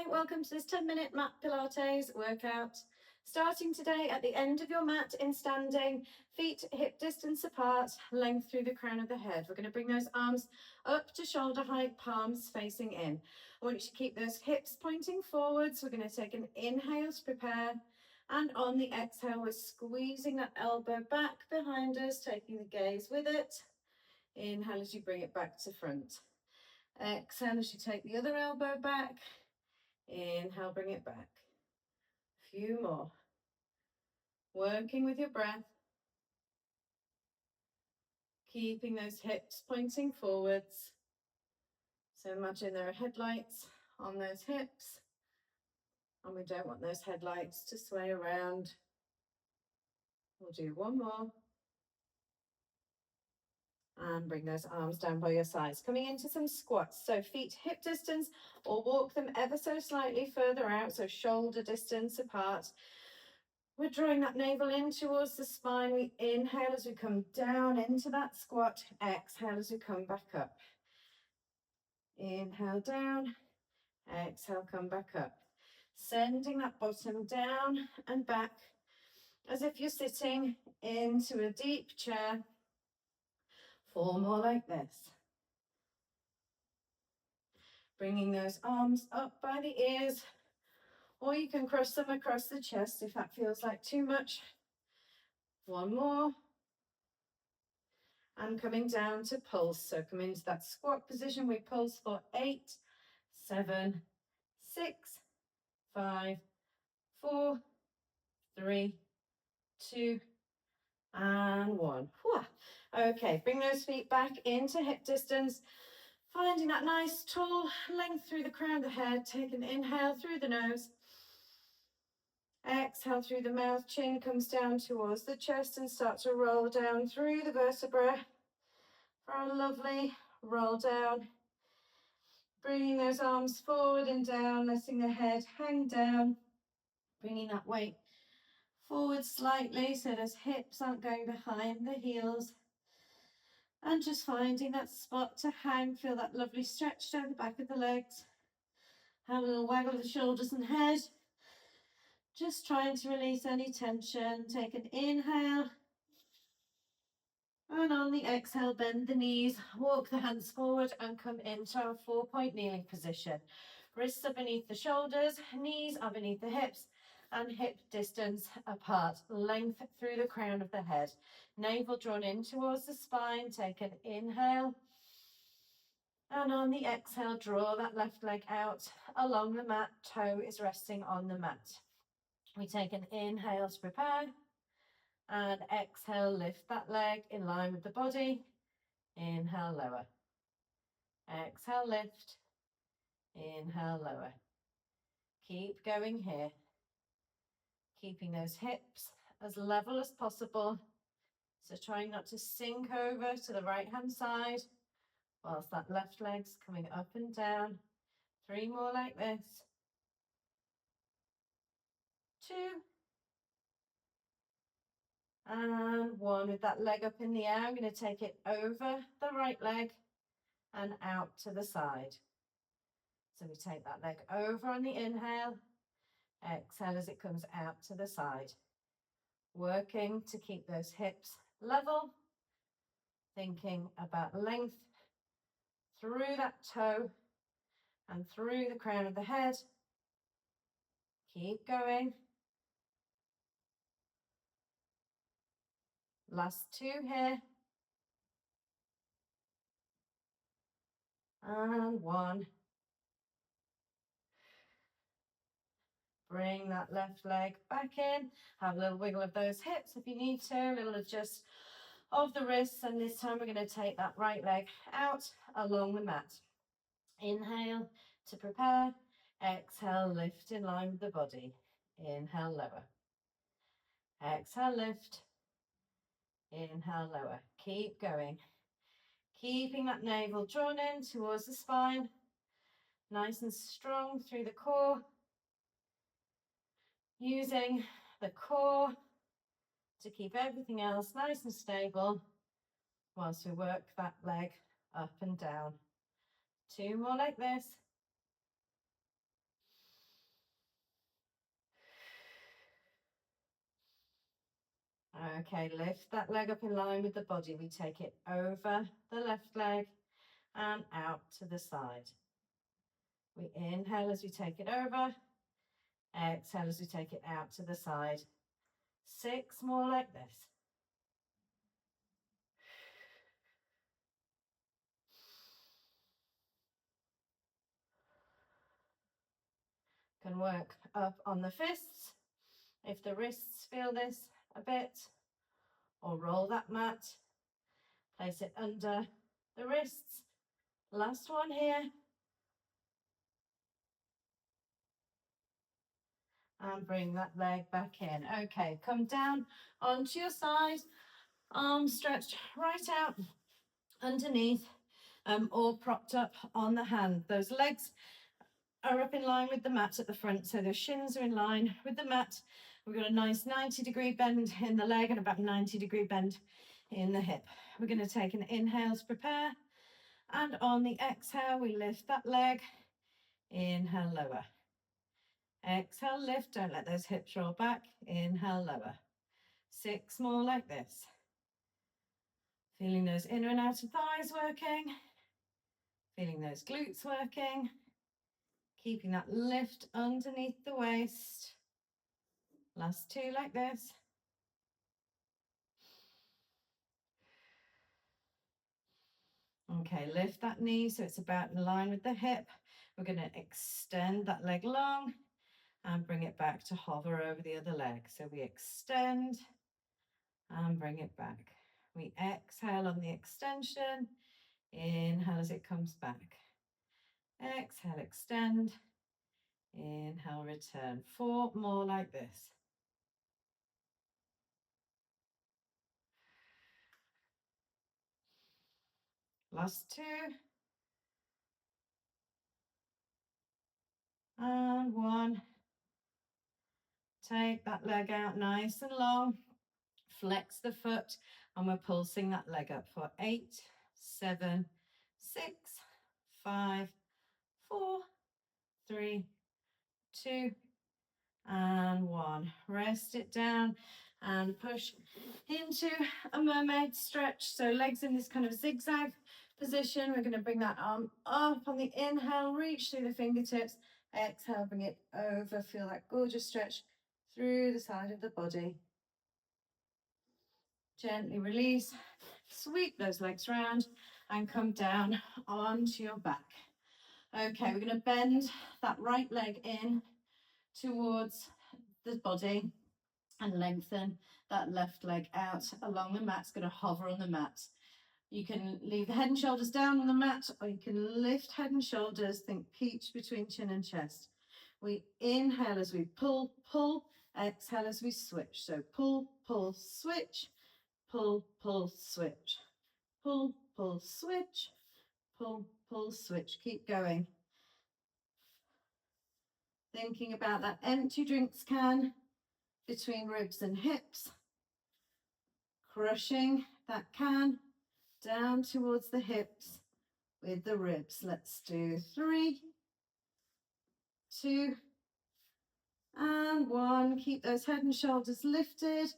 welcome to this 10-minute mat Pilates workout. Starting today at the end of your mat in standing, feet hip distance apart, length through the crown of the head. We're going to bring those arms up to shoulder height, palms facing in. I want you to keep those hips pointing forwards. We're going to take an inhale to prepare, and on the exhale, we're squeezing that elbow back behind us, taking the gaze with it. Inhale as you bring it back to front. Exhale as you take the other elbow back. Inhale, bring it back. A few more. Working with your breath. Keeping those hips pointing forwards. So imagine there are headlights on those hips. And we don't want those headlights to sway around. We'll do one more. And bring those arms down by your sides. Coming into some squats. So feet hip distance, or walk them ever so slightly further out, so shoulder distance apart. We're drawing that navel in towards the spine. We inhale as we come down into that squat. Exhale as we come back up. Inhale down. Exhale, come back up. Sending that bottom down and back as if you're sitting into a deep chair. 4 more like this. Bringing those arms up by the ears, or you can cross them across the chest if that feels like too much. 1 more. And coming down to pulse. So come into that squat position. We pulse for 8, 7, 6, 5, 4, 3, 2, and 1. Whew. Okay, bring those feet back into hip distance. Finding that nice tall length through the crown of the head. Take an inhale through the nose. Exhale through the mouth. Chin comes down towards the chest and start to roll down through the vertebra for a lovely roll down. Bringing those arms forward and down, letting the head hang down. Bringing that weight forward slightly so those hips aren't going behind the heels. And just finding that spot to hang. Feel that lovely stretch down the back of the legs. Have a little waggle of the shoulders and head. Just trying to release any tension. Take an inhale. And on the exhale, bend the knees, walk the hands forward and come into our 4-point kneeling position. Wrists are beneath the shoulders, knees are beneath the hips, and hip distance apart. Length through the crown of the head. Navel drawn in towards the spine. Take an inhale. And on the exhale, draw that left leg out along the mat. Toe is resting on the mat. We take an inhale to prepare. And exhale, lift that leg in line with the body. Inhale, lower. Exhale, lift. Inhale, lower. Keep going here. Keeping those hips as level as possible. So trying not to sink over to the right hand side whilst that left leg's coming up and down. 3 more like this. 2. And 1. With that leg up in the air, I'm going to take it over the right leg and out to the side. So we take that leg over on the inhale. Exhale as it comes out to the side. Working to keep those hips level. Thinking about length through that toe and through the crown of the head. Keep going. Last 2 here. And 1. Bring that left leg back in. Have a little wiggle of those hips if you need to. A little adjust of the wrists. And this time we're going to take that right leg out along the mat. Inhale to prepare. Exhale, lift in line with the body. Inhale, lower. Exhale, lift. Inhale, lower. Keep going. Keeping that navel drawn in towards the spine. Nice and strong through the core. Using the core to keep everything else nice and stable whilst we work that leg up and down. 2 more like this. Okay, lift that leg up in line with the body. We take it over the left leg and out to the side. We inhale as we take it over, exhale as we take it out to the side. 6 more like this. Can work up on the fists if the wrists feel this a bit, or roll that mat, place it under the wrists. Last one here. And bring that leg back in. Okay, come down onto your side, arms stretched right out underneath, or propped up on the hand. Those legs are up in line with the mat at the front, so the shins are in line with the mat. We've got a nice 90-degree bend in the leg and about 90-degree bend in the hip. We're going to take an inhale to prepare, and on the exhale, we lift that leg. Inhale, lower. Exhale, lift. Don't let those hips roll back. Inhale, lower. 6 more like this. Feeling those inner and outer thighs working. Feeling those glutes working. Keeping that lift underneath the waist. Last 2 like this. Okay, lift that knee so it's about in line with the hip. We're going to extend that leg long and bring it back to hover over the other leg. So we extend and bring it back. We exhale on the extension. Inhale as it comes back. Exhale, extend. Inhale, return. 4 more like this. Last 2. And 1. Take that leg out nice and long. Flex the foot, and we're pulsing that leg up for 8, 7, 6, 5, 4, 3, 2, and 1. Rest it down and push into a mermaid stretch. So legs in this kind of zigzag position. We're going to bring that arm up on the inhale, reach through the fingertips. Exhale, bring it over. Feel that gorgeous stretch through the side of the body. Gently release, sweep those legs round and come down onto your back. Okay, we're going to bend that right leg in towards the body and lengthen that left leg out along the mat. It's going to hover on the mat. You can leave the head and shoulders down on the mat, or you can lift head and shoulders, think peach between chin and chest. We inhale as we pull, pull, exhale as we switch. So pull, pull, switch, pull, pull, switch, pull, pull, switch, pull, pull, switch. Keep going. Thinking about that empty drinks can between ribs and hips. Crushing that can down towards the hips with the ribs. Let's do 3, 2, and 1. Keep those head and shoulders lifted.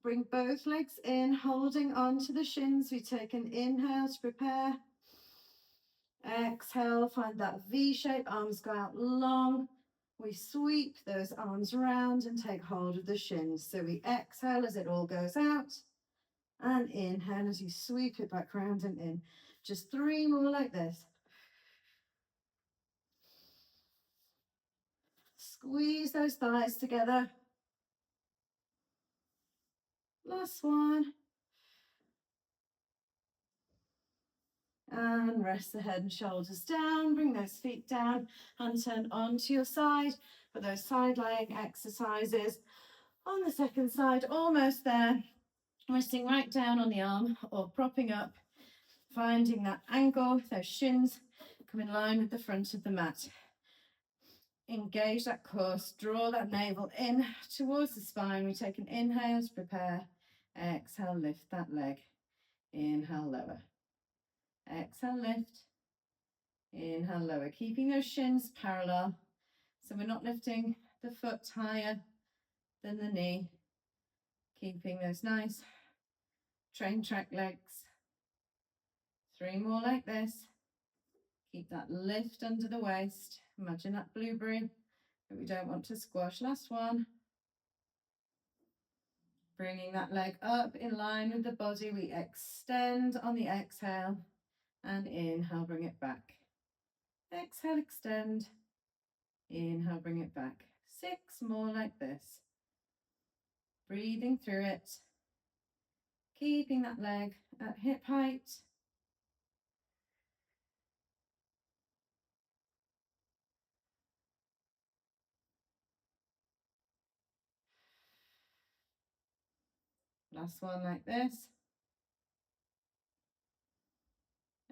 Bring both legs in, holding on to the shins. We take an inhale to prepare. Exhale, find that V shape, arms go out long. We sweep those arms round and take hold of the shins. So we exhale as it all goes out, and inhale as you sweep it back round and in. Just 3 more like this. Squeeze those thighs together. Last one. And rest the head and shoulders down. Bring those feet down and turn onto your side for those side lying exercises. On the second side, almost there. Resting right down on the arm or propping up, finding that angle, those shins come in line with the front of the mat. Engage that core, draw that navel in towards the spine. We take an inhale to prepare. Exhale, lift that leg. Inhale, lower. Exhale, lift. Inhale, lower. Keeping those shins parallel. So we're not lifting the foot higher than the knee. Keeping those nice train track legs. 3 more like this. Keep that lift under the waist. Imagine that blueberry that we don't want to squash. Last one. Bringing that leg up in line with the body. We extend on the exhale and inhale, bring it back. Exhale, extend. Inhale, bring it back. 6 more like this. Breathing through it. Keeping that leg at hip height. Last one like this.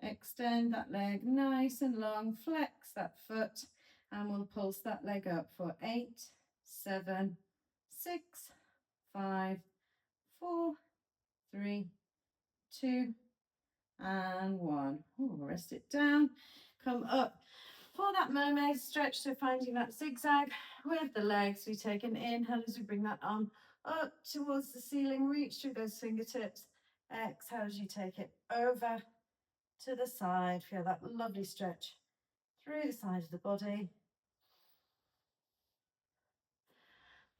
Extend that leg nice and long, flex that foot, and we'll pulse that leg up for 8, 7, 6, 5, 4, 3, 2, and 1. Ooh, rest it down. Come up for that mermaid stretch, so finding that zigzag with the legs. We take an inhale as we bring that arm up towards the ceiling, reach through those fingertips. Exhale as you take it over to the side. Feel that lovely stretch through the side of the body.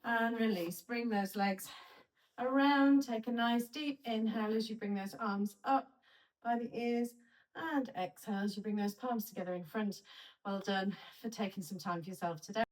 And release. Bring those legs around. Take a nice deep inhale as you bring those arms up by the ears. And exhale as you bring those palms together in front. Well done for taking some time for yourself today.